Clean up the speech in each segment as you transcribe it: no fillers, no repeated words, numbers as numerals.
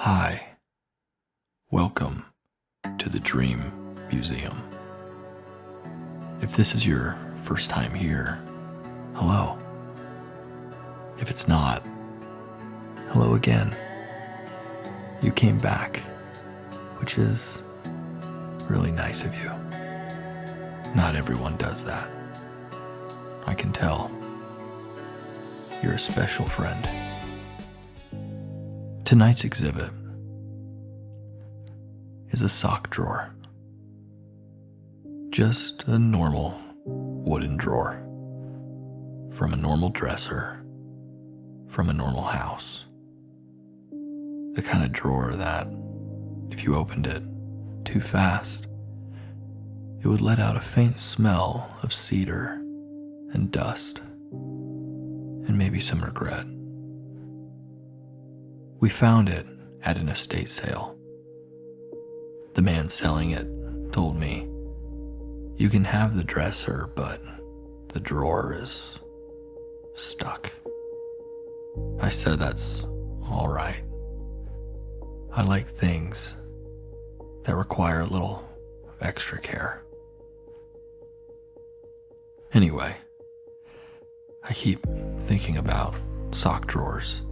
Hi, welcome to the Dream Museum. If this is your first time here, hello. If it's not, hello again. You came back, which is really nice of you. Not everyone does that. I can tell. You're a special friend. Tonight's exhibit is a sock drawer. Just a normal wooden drawer from a normal dresser from a normal house. The kind of drawer that, if you opened it too fast, it would let out a faint smell of cedar and dust and maybe some regret. We found it at an estate sale. The man selling it told me, "You can have the dresser, but the drawer is stuck." I said that's all right. I like things that require a little extra care. Anyway, I keep thinking about sock drawers.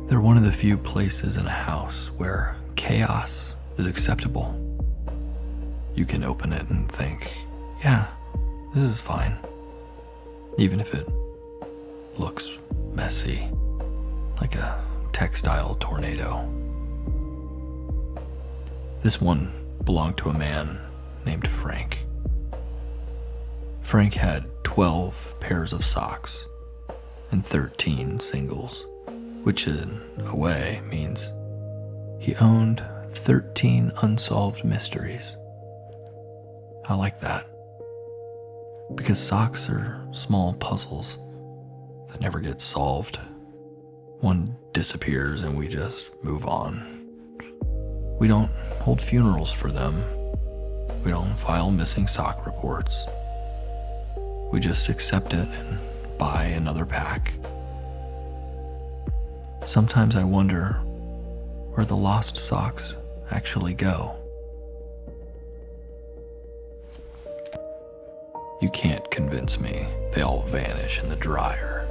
They're one of the few places in a house where chaos is acceptable. You can open it and think, yeah, this is fine. Even if it looks messy, like a textile tornado. This one belonged to a man named Frank. Frank had 12 pairs of socks and 13 singles, which in a way means he owned 13 unsolved mysteries. I like that, because socks are small puzzles that never get solved. One disappears and we just move on. We don't hold funerals for them. We don't file missing sock reports. We just accept it and buy another pack. Sometimes I wonder where the lost socks actually go. You can't convince me they all vanish in the dryer.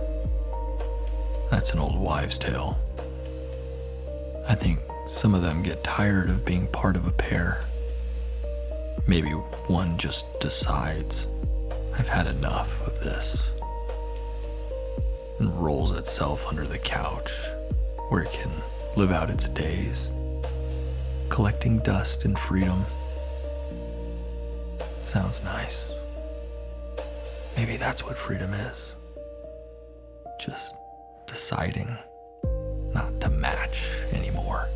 That's an old wives' tale. I think some of them get tired of being part of a pair. Maybe one just decides, "I've had enough of this," and rolls itself under the couch, where it can live out its days, collecting dust and freedom. Sounds nice. Maybe that's what freedom is. Just deciding not to match anymore.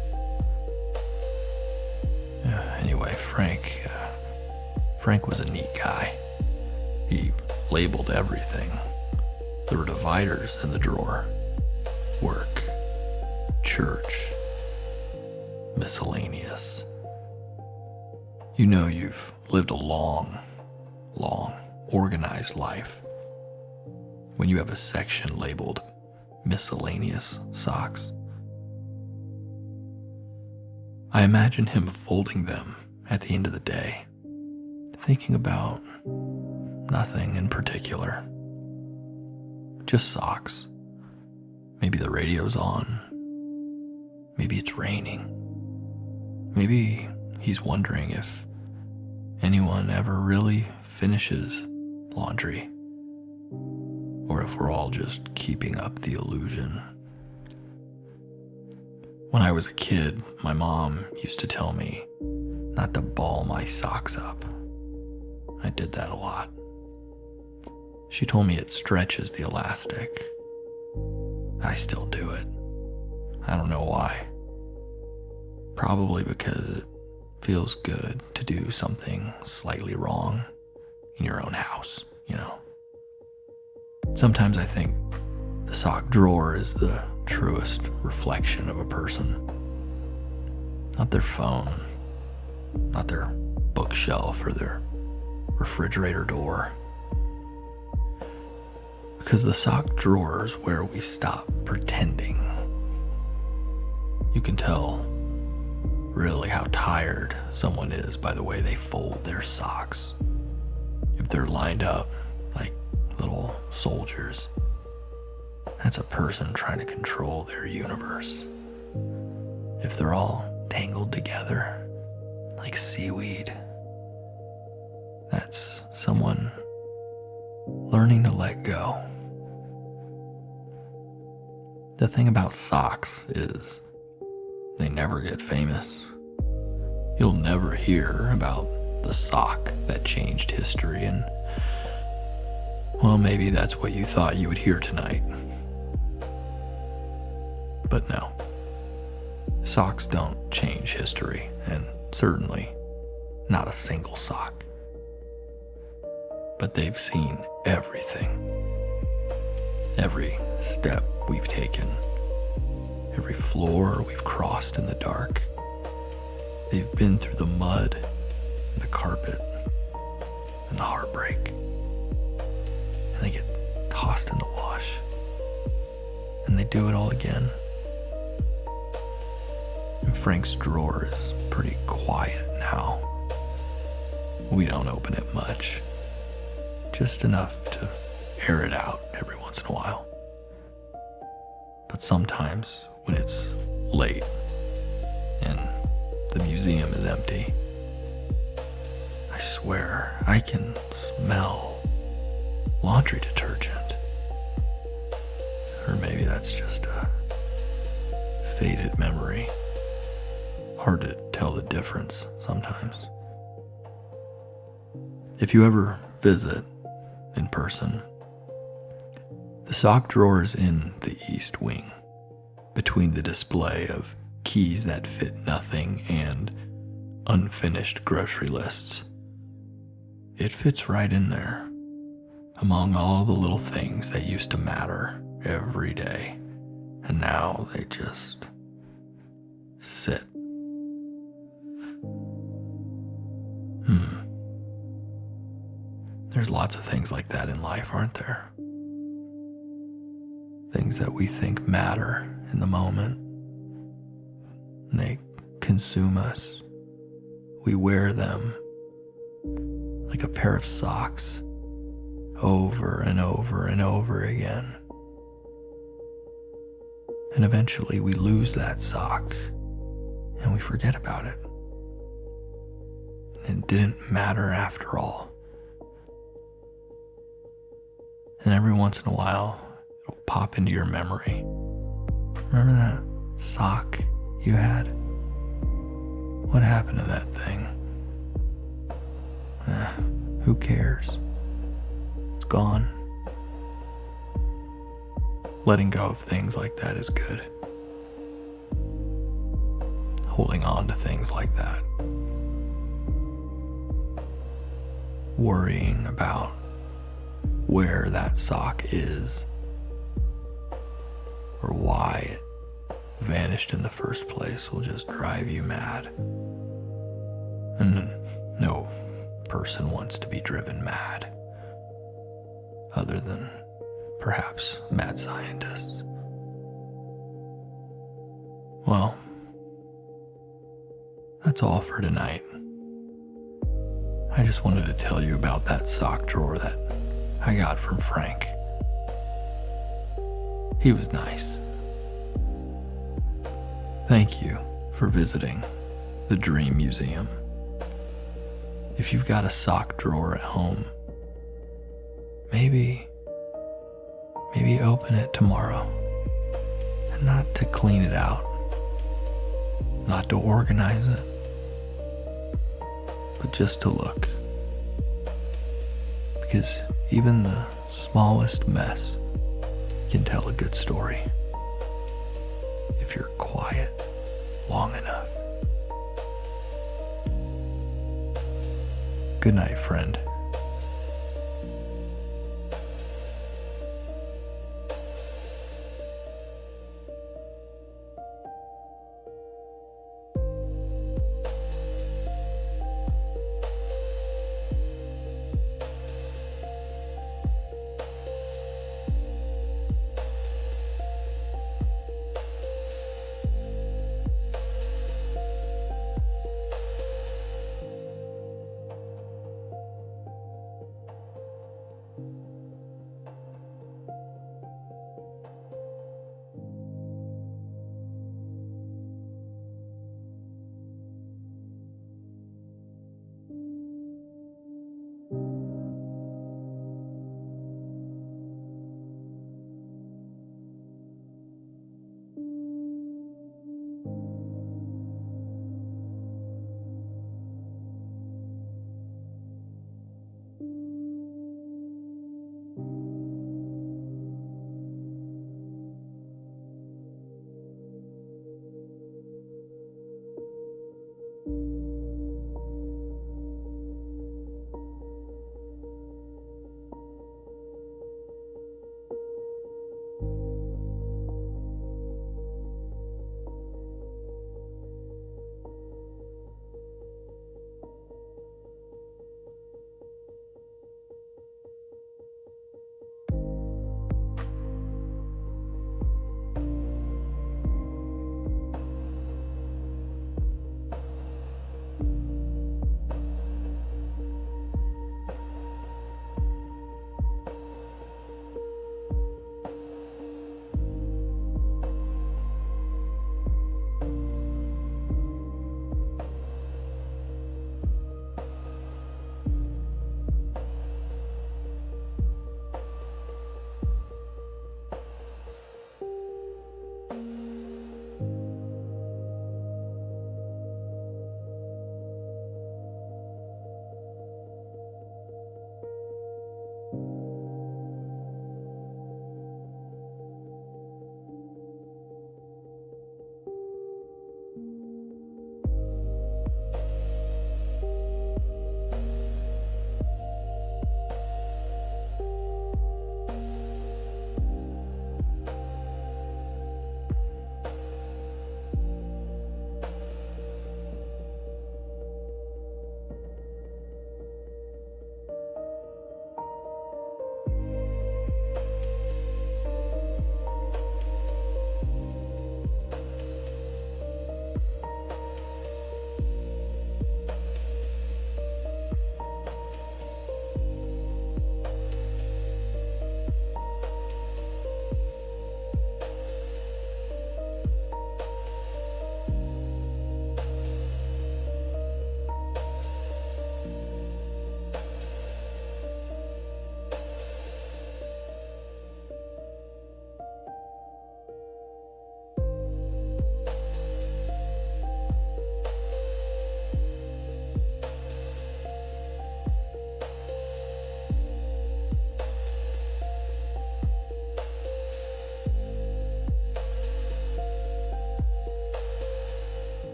Anyway, Frank was a neat guy. He labeled everything. There were dividers in the drawer. Work, church, miscellaneous. You know you've lived a long, organized life when you have a section labeled miscellaneous socks. I imagine him folding them at the end of the day, thinking about nothing in particular. Just socks. Maybe the radio's on. Maybe it's raining. Maybe he's wondering if anyone ever really finishes laundry, or if we're all just keeping up the illusion. When I was a kid, my mom used to tell me not to ball my socks up. I did that a lot. She told me it stretches the elastic. I still do it. I don't know why. Probably because it feels good to do something slightly wrong in your own house, you know. Sometimes I think the sock drawer is the truest reflection of a person. Not their phone, not their bookshelf or their refrigerator door. Because the sock drawer is where we stop pretending You can tell really how tired someone is by the way they fold their socks. If they're lined up like little soldiers, that's a person trying to control their universe. If they're all tangled together like seaweed, that's someone learning to let go. The thing about socks is they never get famous. You'll never hear about the sock that changed history, and well, maybe that's what you thought you would hear tonight. But no, socks don't change history, and certainly not a single sock. But they've seen everything. Every step we've taken, every floor we've crossed in the dark. They've been through the mud and the carpet and the heartbreak. And they get tossed in the wash. And they do it all again. And Frank's drawer is pretty quiet now. We don't open it much. Just enough to air it out every once in a while. But sometimes when it's late and the museum is empty, I swear I can smell laundry detergent. Or maybe that's just a faded memory. Hard to tell the difference sometimes. If you ever visit in person, the sock drawer is in the East Wing, between the display of keys that fit nothing and unfinished grocery lists. It fits right in there, among all the little things that used to matter every day, and now they just sit. There's lots of things like that in life, aren't there? Things that we think matter in the moment. And they consume us. We wear them like a pair of socks over and over and over again. And eventually we lose that sock and we forget about it. It didn't matter after all. And every once in a while, it'll pop into your memory. Remember that sock you had? What happened to that thing? Who cares? It's gone. Letting go of things like that is good. Holding on to things like that. Worrying about where that sock is or why it vanished in the first place will just drive you mad. And no person wants to be driven mad, other than perhaps mad scientists. Well, that's all for tonight. I just wanted to tell you about that sock drawer that I got from Frank. He was nice. Thank you for visiting the Dream Museum. If you've got a sock drawer at home, maybe open it tomorrow. And not to clean it out, not to organize it, but just to look. Because even the smallest mess can tell a good story if you're quiet long enough. Good night, friend.